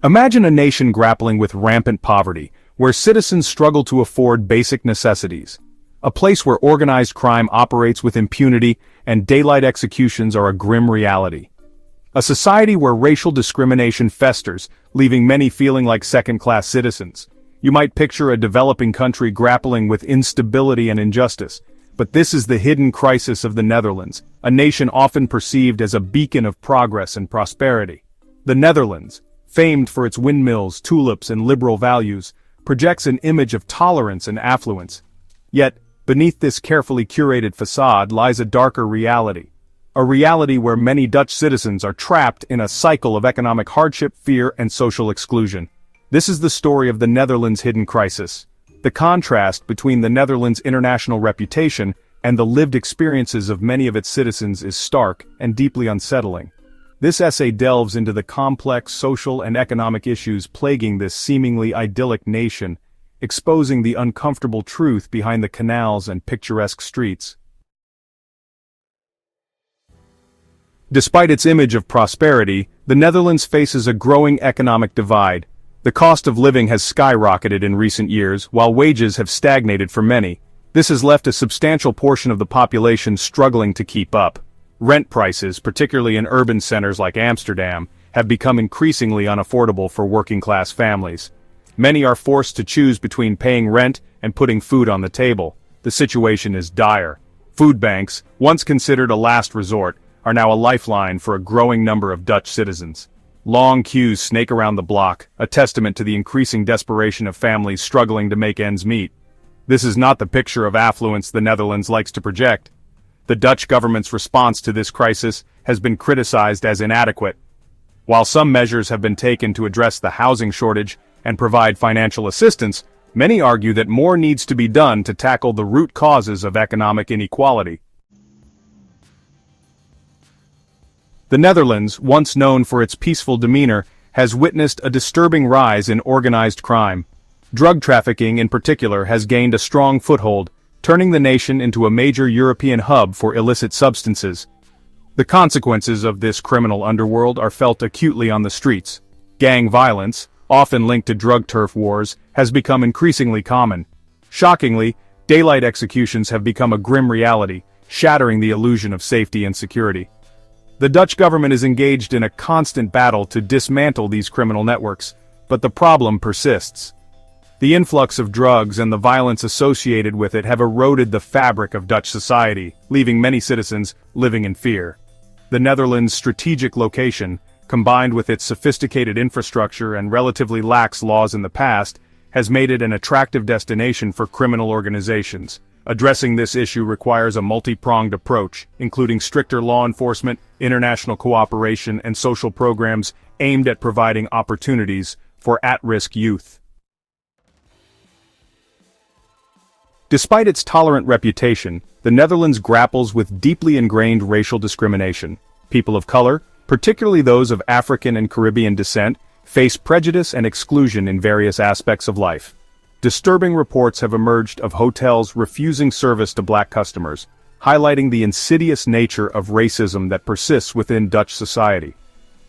Imagine a nation grappling with rampant poverty, where citizens struggle to afford basic necessities. A place where organized crime operates with impunity and daylight executions are a grim reality. A society where racial discrimination festers, leaving many feeling like second-class citizens. You might picture a developing country grappling with instability and injustice. But this is the hidden crisis of the Netherlands, a nation often perceived as a beacon of progress and prosperity. The Netherlands, famed for its windmills, tulips, and liberal values, projects an image of tolerance and affluence. Yet, beneath this carefully curated facade lies a darker reality. A reality where many Dutch citizens are trapped in a cycle of economic hardship, fear, and social exclusion. This is the story of the Netherlands' hidden crisis. The contrast between the Netherlands' international reputation and the lived experiences of many of its citizens is stark and deeply unsettling. This essay delves into the complex social and economic issues plaguing this seemingly idyllic nation, exposing the uncomfortable truth behind the canals and picturesque streets. Despite its image of prosperity, the Netherlands faces a growing economic divide. The cost of living has skyrocketed in recent years, while wages have stagnated for many. This has left a substantial portion of the population struggling to keep up. Rent prices, particularly in urban centers like Amsterdam, have become increasingly unaffordable for working-class families. Many are forced to choose between paying rent and putting food on the table. The situation is dire. Food banks, once considered a last resort, are now a lifeline for a growing number of Dutch citizens. Long queues snake around the block, a testament to the increasing desperation of families struggling to make ends meet. This is not the picture of affluence the Netherlands likes to project. The Dutch government's response to this crisis has been criticized as inadequate. While some measures have been taken to address the housing shortage and provide financial assistance, many argue that more needs to be done to tackle the root causes of economic inequality. The Netherlands, once known for its peaceful demeanor, has witnessed a disturbing rise in organized crime. Drug trafficking in particular has gained a strong foothold, turning the nation into a major European hub for illicit substances. The consequences of this criminal underworld are felt acutely on the streets. Gang violence, often linked to drug turf wars, has become increasingly common. Shockingly, daylight executions have become a grim reality, shattering the illusion of safety and security. The Dutch government is engaged in a constant battle to dismantle these criminal networks, but the problem persists. The influx of drugs and the violence associated with it have eroded the fabric of Dutch society, leaving many citizens living in fear. The Netherlands' strategic location, combined with its sophisticated infrastructure and relatively lax laws in the past, has made it an attractive destination for criminal organizations. Addressing this issue requires a multi-pronged approach, including stricter law enforcement, international cooperation, and social programs aimed at providing opportunities for at-risk youth. Despite its tolerant reputation, the Netherlands grapples with deeply ingrained racial discrimination. People of color, particularly those of African and Caribbean descent, face prejudice and exclusion in various aspects of life. Disturbing reports have emerged of hotels refusing service to black customers, highlighting the insidious nature of racism that persists within Dutch society.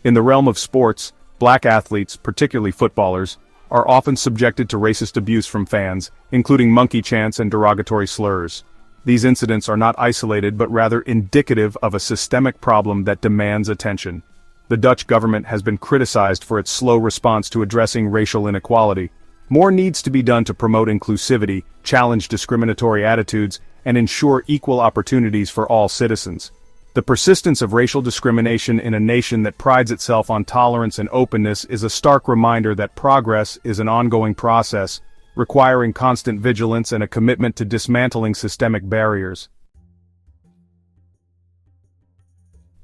In the realm of sports, black athletes, particularly footballers, are often subjected to racist abuse from fans, including monkey chants and derogatory slurs. These incidents are not isolated but rather indicative of a systemic problem that demands attention. The Dutch government has been criticized for its slow response to addressing racial inequality. More needs to be done to promote inclusivity, challenge discriminatory attitudes, and ensure equal opportunities for all citizens. The persistence of racial discrimination in a nation that prides itself on tolerance and openness is a stark reminder that progress is an ongoing process, requiring constant vigilance and a commitment to dismantling systemic barriers.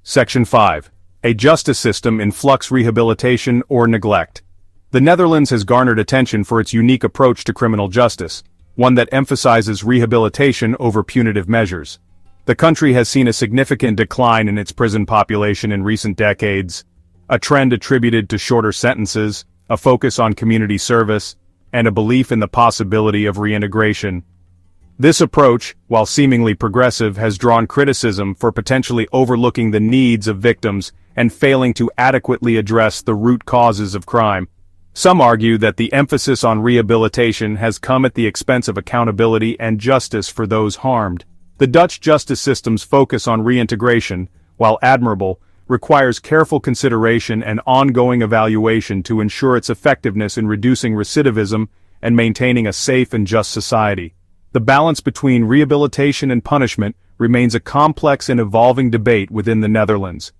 Section 5. A justice system in flux: rehabilitation or neglect. The Netherlands has garnered attention for its unique approach to criminal justice, one that emphasizes rehabilitation over punitive measures. The country has seen a significant decline in its prison population in recent decades, a trend attributed to shorter sentences, a focus on community service, and a belief in the possibility of reintegration. This approach, while seemingly progressive, has drawn criticism for potentially overlooking the needs of victims and failing to adequately address the root causes of crime. Some argue that the emphasis on rehabilitation has come at the expense of accountability and justice for those harmed. The Dutch justice system's focus on reintegration, while admirable, requires careful consideration and ongoing evaluation to ensure its effectiveness in reducing recidivism and maintaining a safe and just society. The balance between rehabilitation and punishment remains a complex and evolving debate within the Netherlands.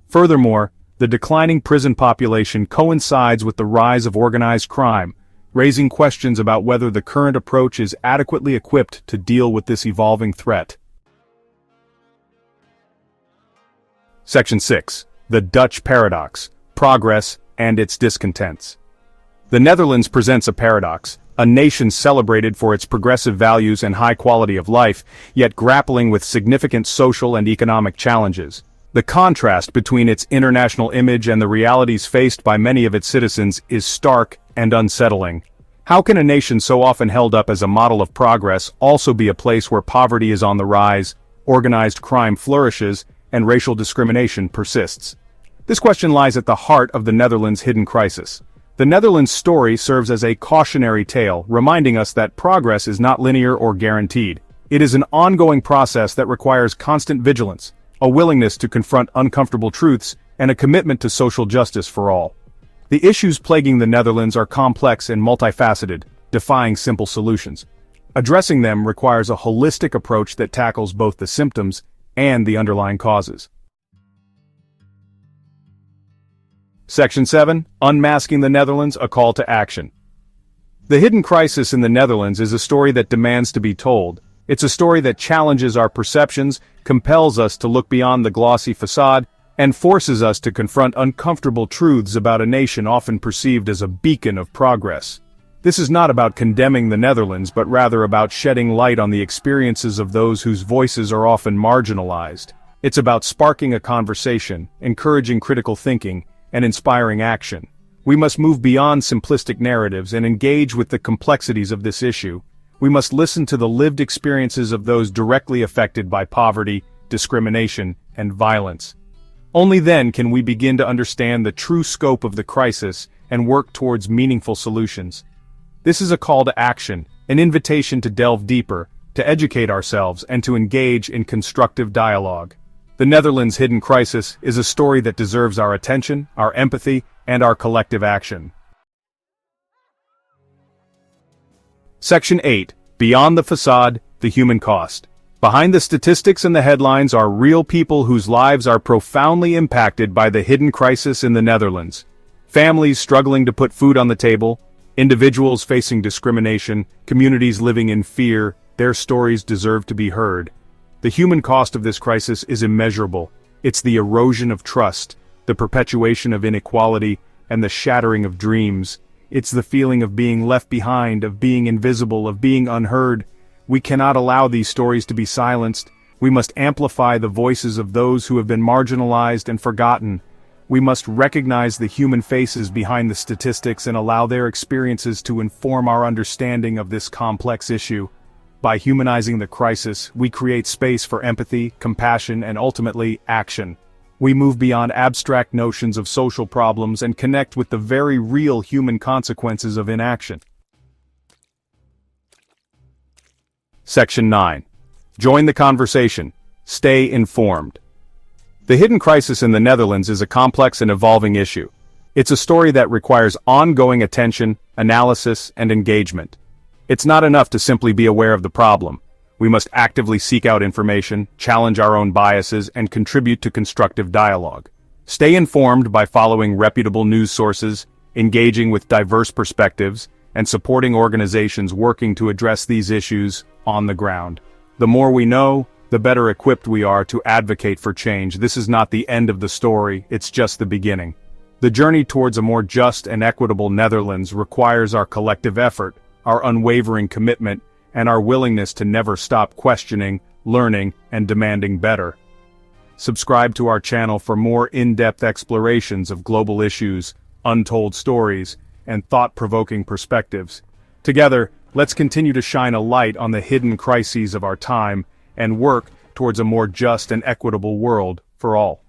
Furthermore, the declining prison population coincides with the rise of organized crime, raising questions about whether the current approach is adequately equipped to deal with this evolving threat. Section 6. The Dutch Paradox: Progress and its Discontents. The Netherlands presents a paradox, a nation celebrated for its progressive values and high quality of life, yet grappling with significant social and economic challenges. The contrast between its international image and the realities faced by many of its citizens is stark and unsettling. How can a nation so often held up as a model of progress also be a place where poverty is on the rise, organized crime flourishes, and racial discrimination persists? This question lies at the heart of the Netherlands' hidden crisis. The Netherlands' story serves as a cautionary tale, reminding us that progress is not linear or guaranteed. It is an ongoing process that requires constant vigilance, a willingness to confront uncomfortable truths, and a commitment to social justice for all. The issues plaguing the Netherlands are complex and multifaceted, defying simple solutions. Addressing them requires a holistic approach that tackles both the symptoms and the underlying causes. Section 7. Unmasking the Netherlands, a call to action. The hidden crisis in the Netherlands is a story that demands to be told. It's a story that challenges our perceptions, compels us to look beyond the glossy facade, and forces us to confront uncomfortable truths about a nation often perceived as a beacon of progress. This is not about condemning the Netherlands, but rather about shedding light on the experiences of those whose voices are often marginalized. It's about sparking a conversation, encouraging critical thinking, and inspiring action. We must move beyond simplistic narratives and engage with the complexities of this issue. We must listen to the lived experiences of those directly affected by poverty, discrimination, and violence. Only then can we begin to understand the true scope of the crisis and work towards meaningful solutions. This is a call to action, an invitation to delve deeper, to educate ourselves, and to engage in constructive dialogue. The Netherlands' hidden crisis is a story that deserves our attention, our empathy, and our collective action. Section 8. Beyond the facade, the human cost. Behind the statistics and the headlines are real people whose lives are profoundly impacted by the hidden crisis in the Netherlands. Families struggling to put food on the table, individuals facing discrimination, communities living in fear, their stories deserve to be heard. The human cost of this crisis is immeasurable. It's the erosion of trust, the perpetuation of inequality, and the shattering of dreams. It's the feeling of being left behind, of being invisible, of being unheard. We cannot allow these stories to be silenced. We must amplify the voices of those who have been marginalized and forgotten. We must recognize the human faces behind the statistics and allow their experiences to inform our understanding of this complex issue. By humanizing the crisis, we create space for empathy, compassion, and ultimately, action. We move beyond abstract notions of social problems and connect with the very real human consequences of inaction. Section 9. Join the conversation. Stay informed. The hidden crisis in the Netherlands is a complex and evolving issue. It's a story that requires ongoing attention, analysis, and engagement. It's not enough to simply be aware of the problem. We must actively seek out information, challenge our own biases, and contribute to constructive dialogue. Stay informed by following reputable news sources, engaging with diverse perspectives, and supporting organizations working to address these issues on the ground. The more we know, the better equipped we are to advocate for change. This is not the end of the story, it's just the beginning. The journey towards a more just and equitable Netherlands requires our collective effort, our unwavering commitment, and our willingness to never stop questioning, learning, and demanding better. Subscribe to our channel for more in-depth explorations of global issues, untold stories, and thought-provoking perspectives. Together, let's continue to shine a light on the hidden crises of our time and work towards a more just and equitable world for all.